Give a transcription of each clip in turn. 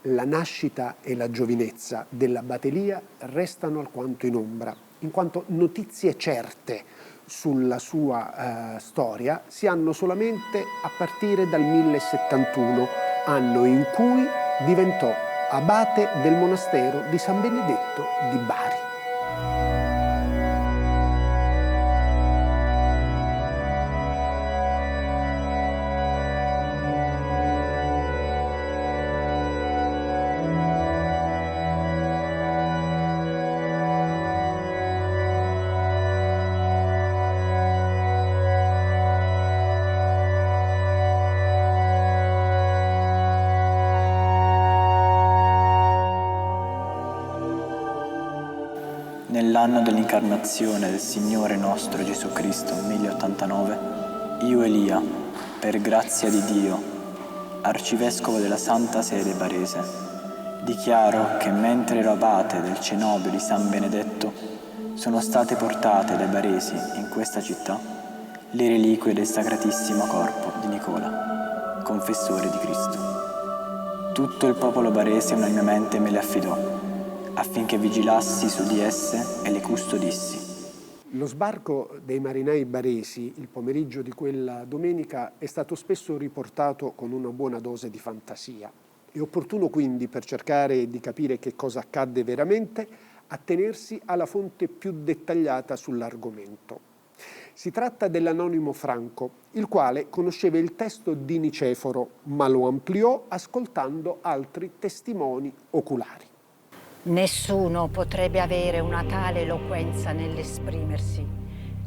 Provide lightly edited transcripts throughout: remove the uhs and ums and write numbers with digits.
la nascita e la giovinezza della Batelia restano alquanto in ombra, in quanto notizie certe sulla sua storia si hanno solamente a partire dal 1071, anno in cui diventò abate del monastero di San Benedetto di Bari. Nell'anno dell'incarnazione del Signore nostro Gesù Cristo, 1089, io Elia, per grazia di Dio, arcivescovo della Santa Sede Barese, dichiaro che mentre ero abate del cenobio di San Benedetto, sono state portate dai baresi in questa città le reliquie del Sacratissimo Corpo di Nicola, confessore di Cristo. Tutto il popolo barese unanimemente me le affidò, affinché vigilassi su di esse e le custodissi. Lo sbarco dei marinai baresi il pomeriggio di quella domenica è stato spesso riportato con una buona dose di fantasia. È opportuno quindi, per cercare di capire che cosa accadde veramente, attenersi alla fonte più dettagliata sull'argomento. Si tratta dell'anonimo Franco, il quale conosceva il testo di Niceforo, ma lo ampliò ascoltando altri testimoni oculari. Nessuno potrebbe avere una tale eloquenza nell'esprimersi,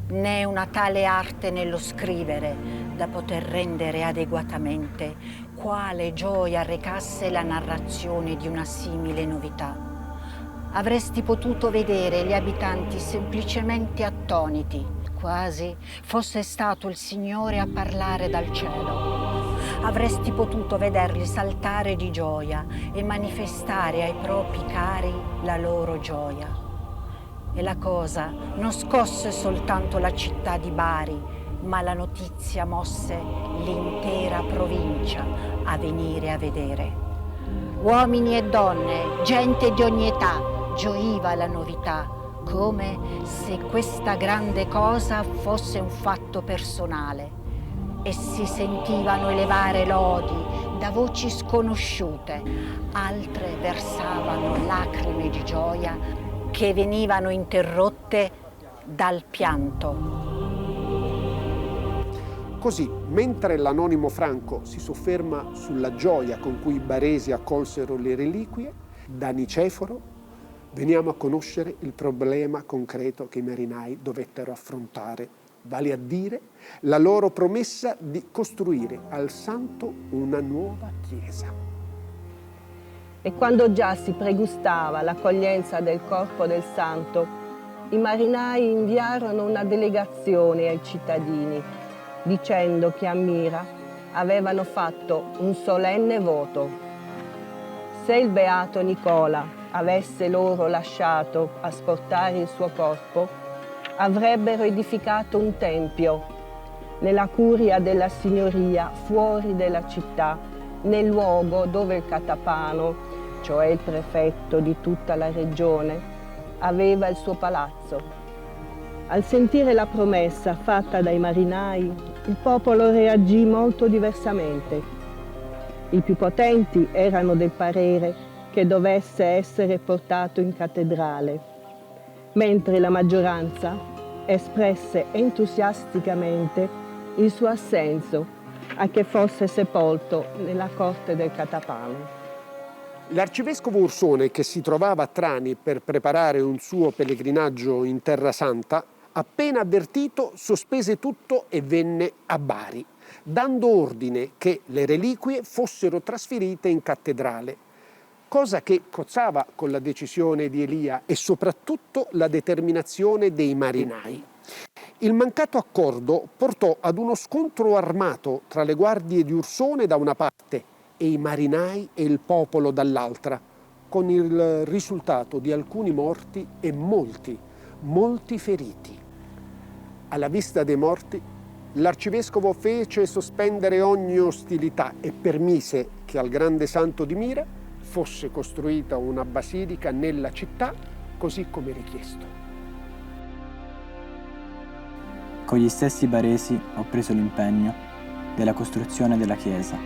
né una tale arte nello scrivere, da poter rendere adeguatamente quale gioia recasse la narrazione di una simile novità. Avresti potuto vedere gli abitanti semplicemente attoniti, quasi fosse stato il Signore a parlare dal cielo. Avresti potuto vederli saltare di gioia e manifestare ai propri cari la loro gioia. E la cosa non scosse soltanto la città di Bari, ma la notizia mosse l'intera provincia a venire a vedere. Uomini e donne, gente di ogni età, gioiva la novità, come se questa grande cosa fosse un fatto personale. E si sentivano elevare lodi da voci sconosciute, altre versavano lacrime di gioia che venivano interrotte dal pianto. Così, mentre l'anonimo Franco si sofferma sulla gioia con cui i baresi accolsero le reliquie, da Niceforo veniamo a conoscere il problema concreto che i marinai dovettero affrontare, vale a dire la loro promessa di costruire al santo una nuova chiesa. E quando già si pregustava l'accoglienza del corpo del santo, i marinai inviarono una delegazione ai cittadini, dicendo che a Mira avevano fatto un solenne voto. Se il beato Nicola avesse loro lasciato asportare il suo corpo, avrebbero edificato un tempio nella curia della signoria fuori della città, nel luogo dove il catapano, cioè il prefetto di tutta la regione, aveva il suo palazzo. Al sentire la promessa fatta dai marinai, il popolo reagì molto diversamente. I più potenti erano del parere che dovesse essere portato in cattedrale, mentre la maggioranza espresse entusiasticamente il suo assenso a che fosse sepolto nella corte del catapano. L'arcivescovo Ursone, che si trovava a Trani per preparare un suo pellegrinaggio in Terra Santa, appena avvertito sospese tutto e venne a Bari, dando ordine che le reliquie fossero trasferite in cattedrale, cosa che cozzava con la decisione di Elia e soprattutto la determinazione dei marinai. Il mancato accordo portò ad uno scontro armato tra le guardie di Ursone da una parte e i marinai e il popolo dall'altra, con il risultato di alcuni morti e molti feriti. Alla vista dei morti, l'arcivescovo fece sospendere ogni ostilità e permise che al grande santo di Mira fosse costruita una basilica nella città, così come richiesto. Con gli stessi baresi ho preso l'impegno della costruzione della chiesa,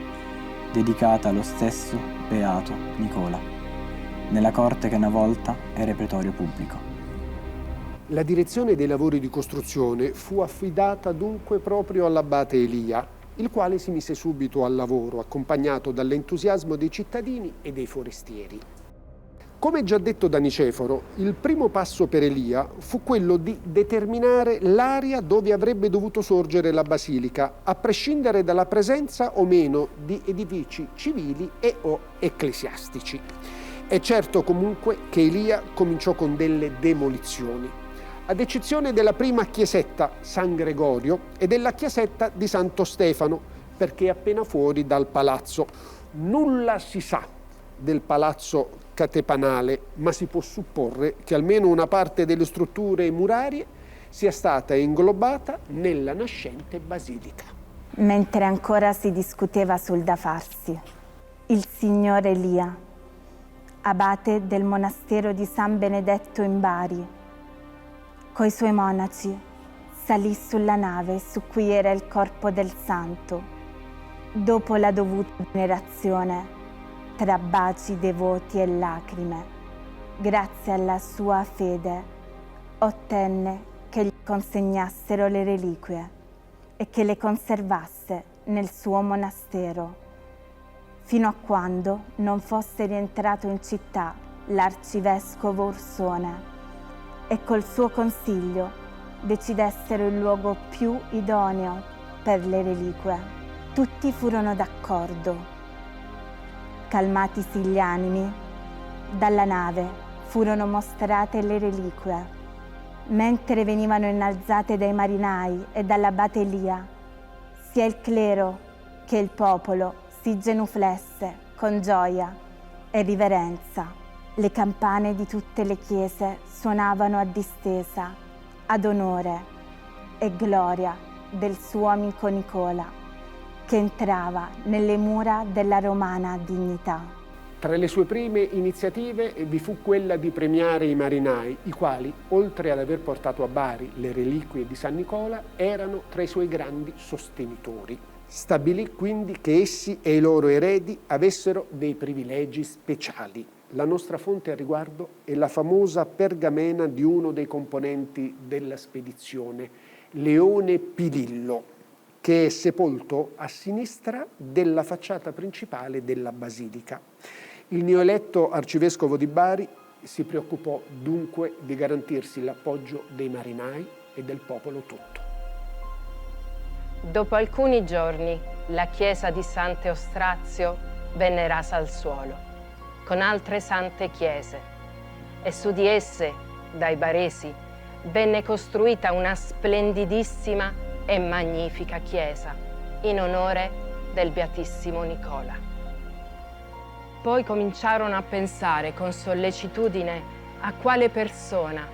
dedicata allo stesso beato Nicola, nella corte che una volta era pretorio pubblico. La direzione dei lavori di costruzione fu affidata dunque proprio all'abate Elia, il quale si mise subito al lavoro, accompagnato dall'entusiasmo dei cittadini e dei forestieri. Come già detto da Niceforo, il primo passo per Elia fu quello di determinare l'area dove avrebbe dovuto sorgere la basilica, a prescindere dalla presenza o meno di edifici civili e o ecclesiastici. È certo comunque che Elia cominciò con delle demolizioni, ad eccezione della prima chiesetta San Gregorio e della chiesetta di Santo Stefano, perché appena fuori dal palazzo. Nulla si sa del palazzo catepanale, ma si può supporre che almeno una parte delle strutture murarie sia stata inglobata nella nascente basilica. Mentre ancora si discuteva sul da farsi, il signor Elia, abate del monastero di San Benedetto in Bari, coi suoi monaci salì sulla nave su cui era il corpo del santo. Dopo la dovuta venerazione, tra baci devoti e lacrime, grazie alla sua fede, ottenne che gli consegnassero le reliquie e che le conservasse nel suo monastero, fino a quando non fosse rientrato in città l'arcivescovo Ursone e col suo consiglio decidessero il luogo più idoneo per le reliquie. Tutti furono d'accordo. Calmatisi gli animi, dalla nave furono mostrate le reliquie. Mentre venivano innalzate dai marinai e dall'abate Elia, sia il clero che il popolo si genuflesse con gioia e riverenza. Le campane di tutte le chiese suonavano a distesa, ad onore e gloria del suo amico Nicola, che entrava nelle mura della romana dignità. Tra le sue prime iniziative vi fu quella di premiare i marinai, i quali, oltre ad aver portato a Bari le reliquie di San Nicola, erano tra i suoi grandi sostenitori. Stabilì quindi che essi e i loro eredi avessero dei privilegi speciali. La nostra fonte a riguardo è la famosa pergamena di uno dei componenti della spedizione, Leone Pilillo, che è sepolto a sinistra della facciata principale della basilica. Il neoeletto arcivescovo di Bari si preoccupò dunque di garantirsi l'appoggio dei marinai e del popolo tutto. Dopo alcuni giorni la chiesa di Sant'Eustrazio venne rasa al suolo, con altre sante chiese, e su di esse, dai baresi, venne costruita una splendidissima e magnifica chiesa in onore del Beatissimo Nicola. Poi cominciarono a pensare con sollecitudine a quale persona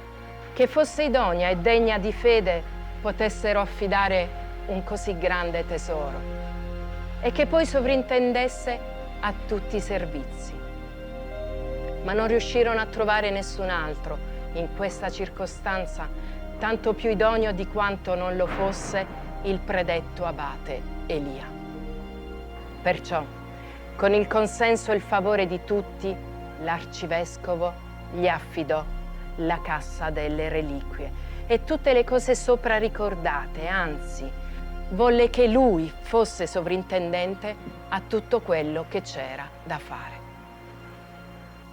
che fosse idonea e degna di fede potessero affidare un così grande tesoro e che poi sovrintendesse a tutti i servizi. Ma non riuscirono a trovare nessun altro in questa circostanza tanto più idoneo di quanto non lo fosse il predetto abate Elia. Perciò, con il consenso e il favore di tutti, l'arcivescovo gli affidò la cassa delle reliquie e tutte le cose sopra ricordate, anzi, volle che lui fosse sovrintendente a tutto quello che c'era da fare.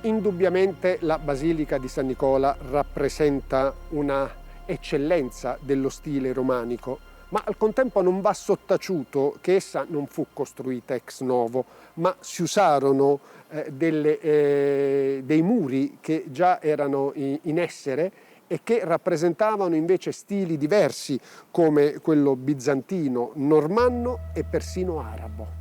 Indubbiamente la Basilica di San Nicola rappresenta una eccellenza dello stile romanico, ma al contempo non va sottaciuto che essa non fu costruita ex novo, ma si usarono dei muri che già erano in essere e che rappresentavano invece stili diversi come quello bizantino, normanno e persino arabo.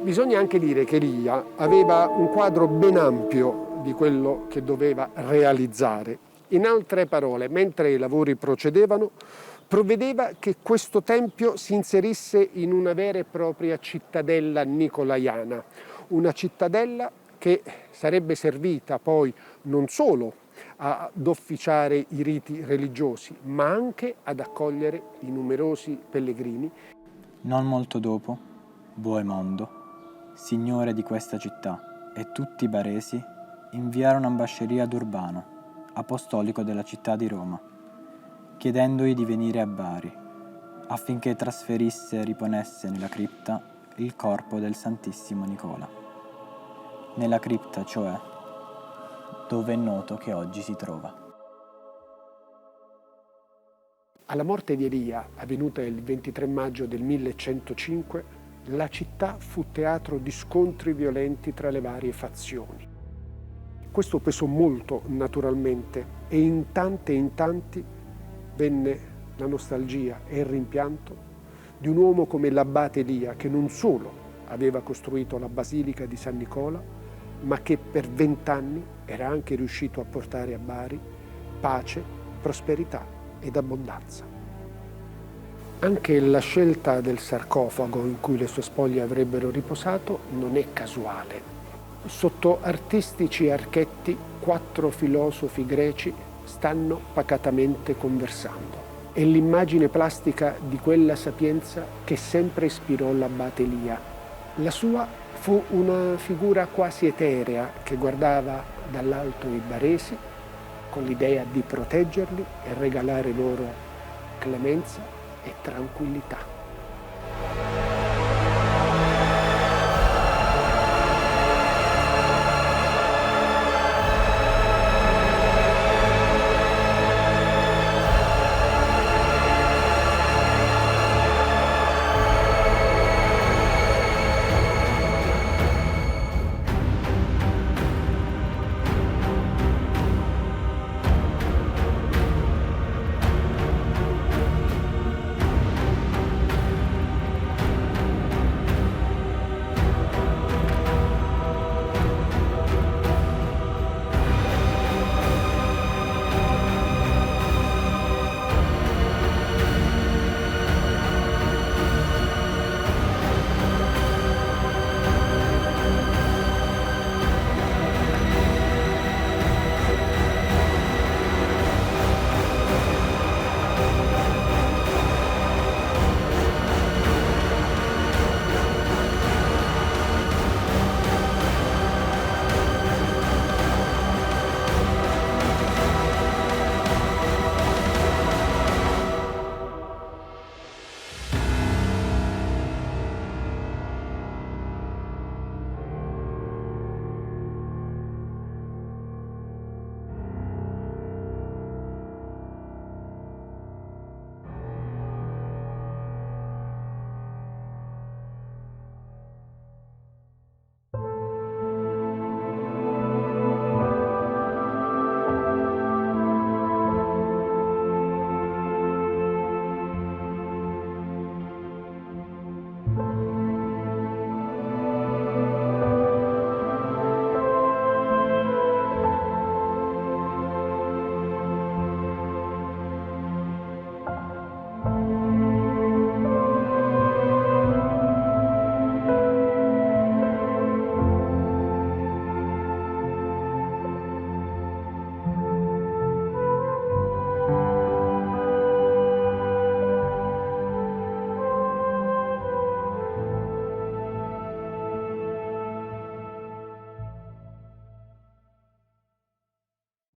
Bisogna anche dire che Elia aveva un quadro ben ampio di quello che doveva realizzare. In altre parole, mentre i lavori procedevano, provvedeva che questo tempio si inserisse in una vera e propria cittadella nicolaiana, una cittadella che sarebbe servita poi non solo ad officiare i riti religiosi, ma anche ad accogliere i numerosi pellegrini. Non molto dopo, Boemondo, signore di questa città, e tutti i baresi inviarono ambasceria ad Urbano, apostolico della città di Roma, chiedendogli di venire a Bari, affinché trasferisse e riponesse nella cripta il corpo del Santissimo Nicola. Nella cripta, cioè, dove è noto che oggi si trova. Alla morte di Elia, avvenuta il 23 maggio del 1105, la città fu teatro di scontri violenti tra le varie fazioni. Questo pesò molto naturalmente e in tanti venne la nostalgia e il rimpianto di un uomo come l'abate Elia, che non solo aveva costruito la Basilica di San Nicola, ma che per 20 anni era anche riuscito a portare a Bari pace, prosperità ed abbondanza. Anche la scelta del sarcofago in cui le sue spoglie avrebbero riposato non è casuale. Sotto artistici archetti 4 filosofi greci stanno pacatamente conversando. È l'immagine plastica di quella sapienza che sempre ispirò l'abate Elia. La sua fu una figura quasi eterea che guardava dall'alto i baresi con l'idea di proteggerli e regalare loro clemenza e tranquillità.